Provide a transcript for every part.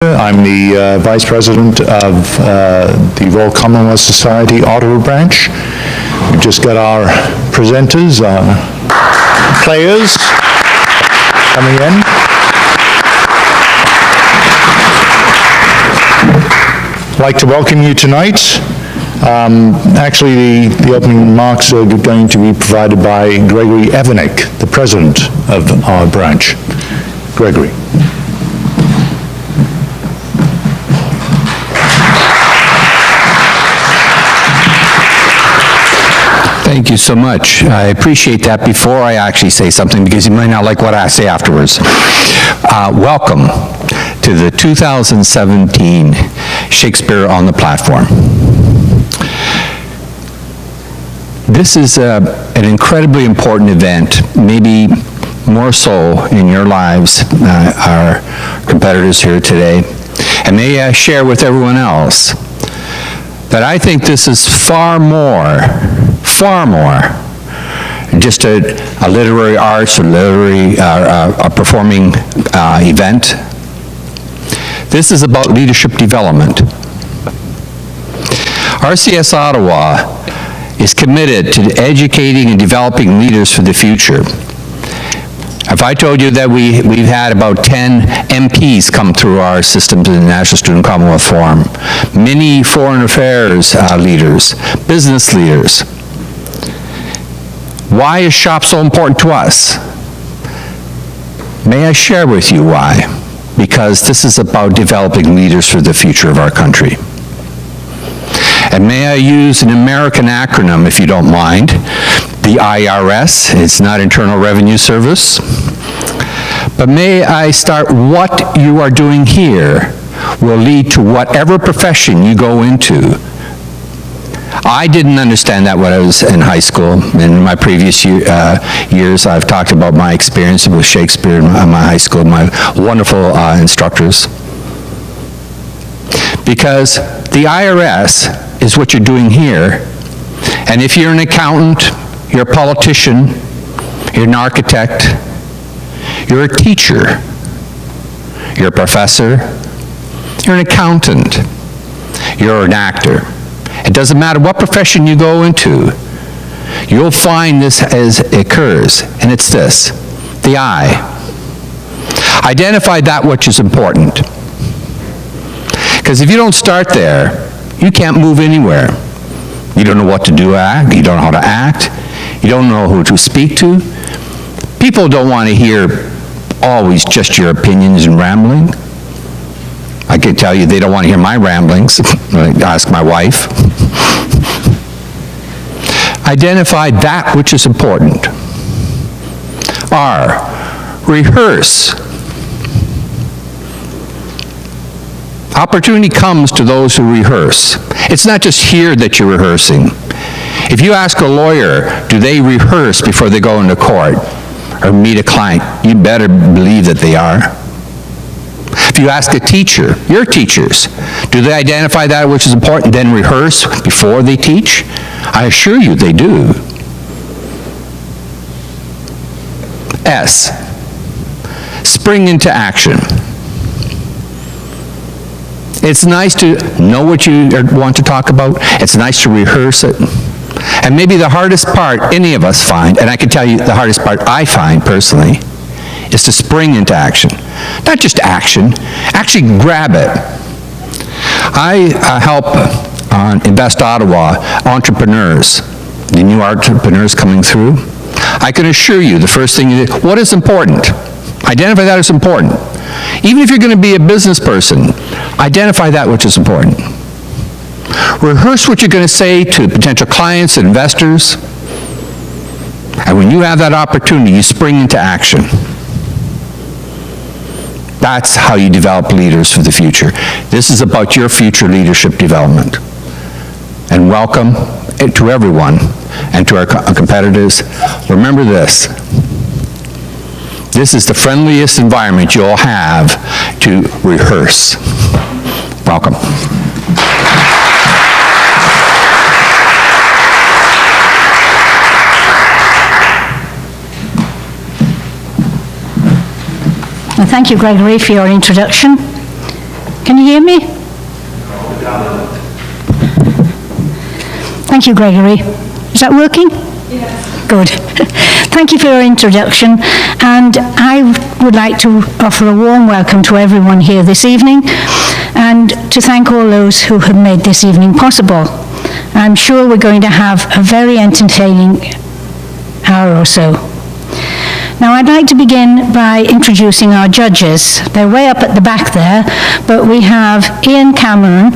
Miller. I'm the Vice President of the Royal Commonwealth Society Ottawa branch. We've just got our presenters, players coming in. I'd like to welcome you tonight. Actually, the opening remarks are going to be provided by Gregory Evanick, the President of our branch. Gregory. Thank you so much. I appreciate that before I actually say something, because you might not like what I say afterwards. Welcome to the 2017 Shakespeare on the Platform. This is an incredibly important event, maybe more so in your lives, our competitors here today. And may I share with everyone else that I think this is far more just a literary arts or literary a performing event. This is about leadership development. RCS Ottawa is committed to educating and developing leaders for the future. If I told you that we've had about 10 MPs come through our systems in the National Student Commonwealth Forum, many foreign affairs leaders, business leaders. Why is SHOP so important to us? May I share with you why? Because this is about developing leaders for the future of our country. And may I use an American acronym, if you don't mind, the IRS. It's not Internal Revenue Service. But may I start, what you are doing here will lead to whatever profession you go into. I didn't understand that when I was in high school. In my previous years, I've talked about my experience with Shakespeare in my high school, my wonderful instructors. Because the IRS is what you're doing here. And if you're an accountant, you're a politician, you're an architect, you're a teacher, you're a professor, you're an accountant, you're an actor. It doesn't matter what profession you go into, you'll find this as it occurs, and it's this, the I. Identify that which is important. Because if you don't start there, you can't move anywhere. You don't know what to do, you don't know how to act, you don't know who to speak to. People don't want to hear always just your opinions and rambling. I can tell you they don't want to hear my ramblings. Ask my wife. Identify that which is important. R, rehearse. Opportunity comes to those who rehearse. It's not just here that you're rehearsing. If you ask a lawyer, do they rehearse before they go into court or meet a client, you better believe that they are. If you ask a teacher, your teachers, do they identify that which is important, then rehearse before they teach? I assure you they do. S, spring into action. It's nice to know what you want to talk about. It's nice to rehearse it. And maybe the hardest part any of us find, and I can tell you the hardest part I find personally, is to spring into action. Not just action, actually grab it. I help Invest Ottawa entrepreneurs, the new entrepreneurs coming through. I can assure you the first thing you do, what is important? Identify that as important. Even if you're going to be a business person, identify that which is important. Rehearse what you're going to say to potential clients and investors. And when you have that opportunity, you spring into action. That's how you develop leaders for the future. This is about your future leadership development. And welcome to everyone and to our competitors. Remember this. This is the friendliest environment you'll have to rehearse. Welcome. Well, thank you, Gregory, for your introduction. Can you hear me? Thank you, Gregory. Is that working? Yes. Good. Thank you for your introduction, and I would like to offer a warm welcome to everyone here this evening, and to thank all those who have made this evening possible. I'm sure we're going to have a very entertaining hour or so. Now, I'd like to begin by introducing our judges. They're way up at the back there, but we have Ian Cameron,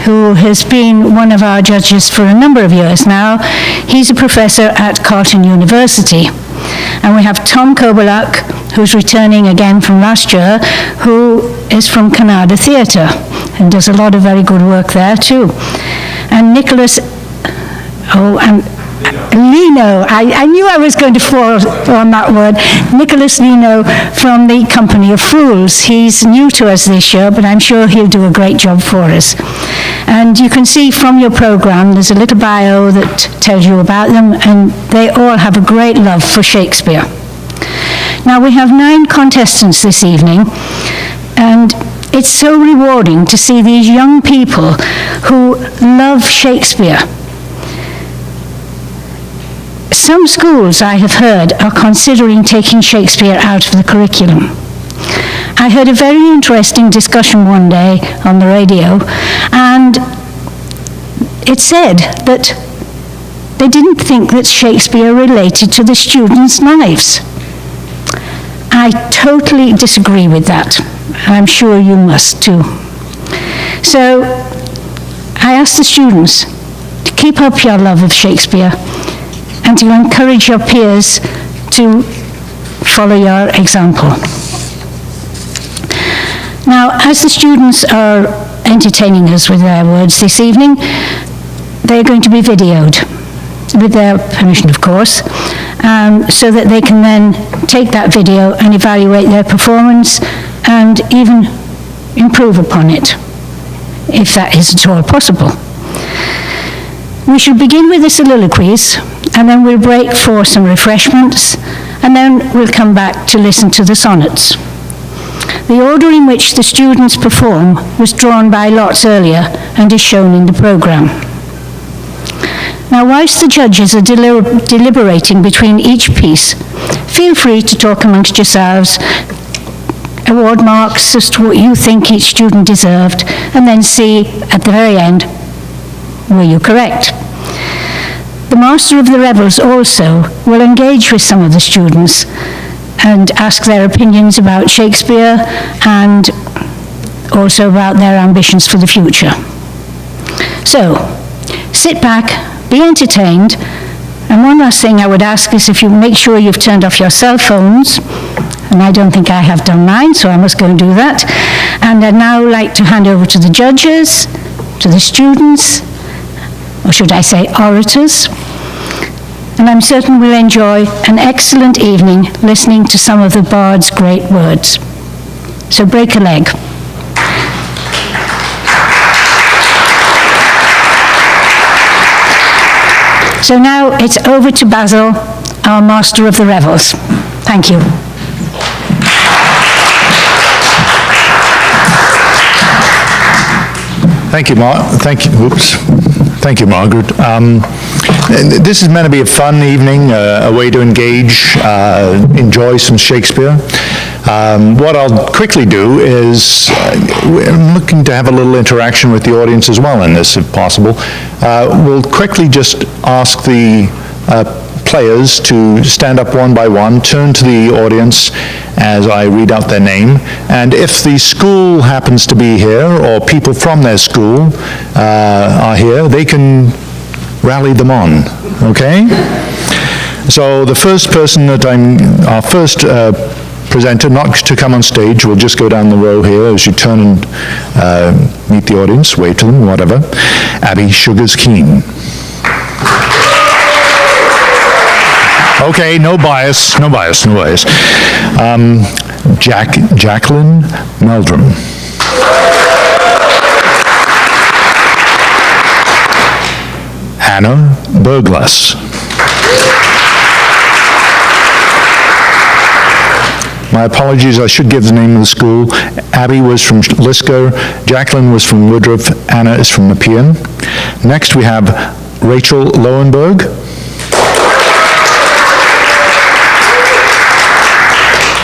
who has been one of our judges for a number of years now. He's a professor at Carleton University. And we have Tom Kobolak, who's returning again from last year, who is from Canada Theatre and does a lot of very good work there too. And Nicholas, Lino, I knew I was going to fall on that word. Nicholas Lino from the Company of Fools. He's new to us this year, but I'm sure he'll do a great job for us. And you can see from your program, there's a little bio that tells you about them, and they all have a great love for Shakespeare. Now, we have 9 contestants this evening, and it's so rewarding to see these young people who love Shakespeare. Some schools, I have heard, are considering taking Shakespeare out of the curriculum. I heard a very interesting discussion one day on the radio, and it said that they didn't think that Shakespeare related to the students' lives. I totally disagree with that. I'm sure you must too. So I ask the students to keep up your love of Shakespeare and to encourage your peers to follow your example. Now, as the students are entertaining us with their words this evening, they're going to be videoed, with their permission, of course, so that they can then take that video and evaluate their performance and even improve upon it, if that is at all possible. We should begin with the soliloquies, and then we'll break for some refreshments, and then we'll come back to listen to the sonnets. The order in which the students perform was drawn by lots earlier and is shown in the programme. Now, whilst the judges are deliberating between each piece, feel free to talk amongst yourselves, award marks as to what you think each student deserved, and then see at the very end, were you correct? The Master of the Revels also will engage with some of the students and ask their opinions about Shakespeare and also about their ambitions for the future. So, sit back, be entertained, and one last thing I would ask is if you make sure you've turned off your cell phones, and I don't think I have done mine, so I must go and do that. And I'd now like to hand over to the judges, to the students, or should I say orators, and I'm certain we'll enjoy an excellent evening listening to some of the bard's great words. So break a leg. So now it's over to Basil, our Master of the Revels. Thank you. Thank you, Margaret. This is meant to be a fun evening, a way to engage, enjoy some Shakespeare. What I'll quickly do is, I'm looking to have a little interaction with the audience as well in this, if possible. We'll quickly just ask the players to stand up one by one, turn to the audience as I read out their name, and if the school happens to be here, or people from their school are here, they can rally them on, okay? So the first person that our first presenter, not to come on stage, we'll just go down the row here as you turn and meet the audience, wave to them, whatever. Abby Sugars Keene. Okay, no bias. Jacqueline Meldrum. Anna Berglas. My apologies, I should give the name of the school. Abby was from Lisco, Jacqueline was from Woodruff, Anna is from Nepean. Next, we have Rachel Lowenberg.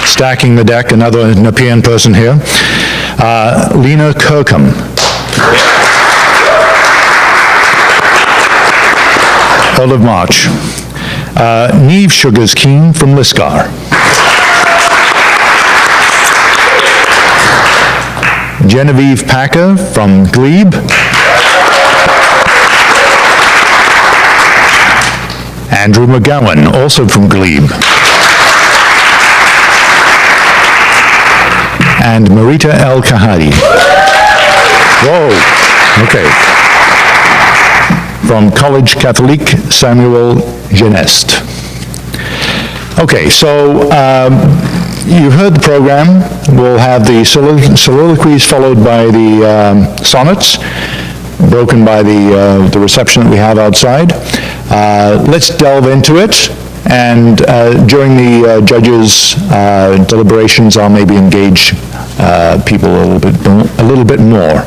Stacking the deck, another Nepean person here. Lena Kirkham. Earl of March. Neve Sugars Keen from Liscar. Genevieve Packer from Glebe. Andrew McGowan, also from Glebe. And Marita El Kahadi. Whoa, okay. From College Catholique Samuel Genest. Okay, so you heard the program. We'll have the soliloquies followed by the sonnets, broken by the reception that we have outside. Let's delve into it, and during the judges' deliberations, I'll maybe engage people a little bit more.